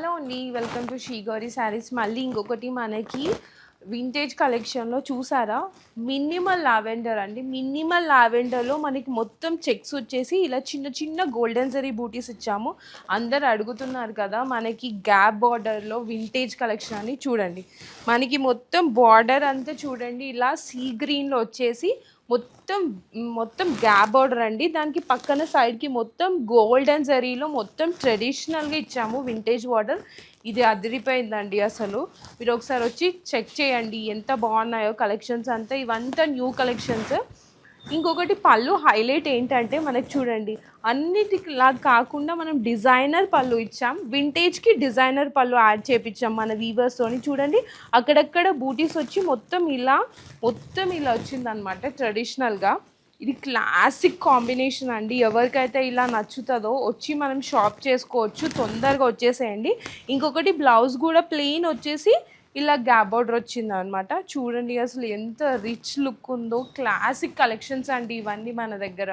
Hello అండి, welcome to Shri Gauri saris. మళ్ళీ ఇంకొకటి మనకి వింటేజ్ కలెక్షన్లో చూసారా, మినిమల్ లావెండర్ అండి. మినిమల్ లావెండర్లో మనకి మొత్తం చెక్స్ వచ్చేసి ఇలా చిన్న చిన్న గోల్డెన్ జరీ బూటీస్ ఇచ్చాము. అందరు అడుగుతున్నారు కదా మనకి గ్యాప్ బార్డర్లో వింటేజ్ కలెక్షన్ అని. చూడండి మనకి మొత్తం బార్డర్ అంతా చూడండి ఇలా సీ గ్రీన్లో వచ్చేసి మొత్తం మొత్తం గ్యాప్ బార్డర్ అండి. దానికి పక్కన సైడ్కి మొత్తం గోల్డెన్ జరీలో మొత్తం ట్రెడిషనల్గా ఇచ్చాము వింటేజ్ బార్డర్. ఇది అదిరిపోయిందండి అసలు. మీరు ఒకసారి వచ్చి చెక్ చేయండి ఎంత బాగున్నాయో కలెక్షన్స్ అంతా. ఇవంతా న్యూ కలెక్షన్స్. ఇంకొకటి పళ్ళు హైలైట్ ఏంటంటే మనకి చూడండి అన్నిటిలా కాకుండా మనం డిజైనర్ పళ్ళు ఇచ్చాం. వింటేజ్కి డిజైనర్ పళ్ళు యాడ్ చేపించాం మన వీవర్స్తోని. చూడండి అక్కడక్కడ బూటీస్ వచ్చి మొత్తం ఇలా వచ్చిందనమాట ట్రెడిషనల్గా. ఇది క్లాసిక్ కాంబినేషన్ అండి. ఎవరికైతే ఇలా నచ్చుతుందో వచ్చి మనం షాప్ చేసుకోవచ్చు. తొందరగా వచ్చేసేయండి. ఇంకొకటి బ్లౌజ్ కూడా ప్లెయిన్ వచ్చేసి ఇలా గ్యాప్ బార్డర్ వచ్చింది అనమాట. చూడండి అసలు ఎంత రిచ్ లుక్ ఉందో. క్లాసిక్ కలెక్షన్స్ అండి ఇవన్నీ మన దగ్గర.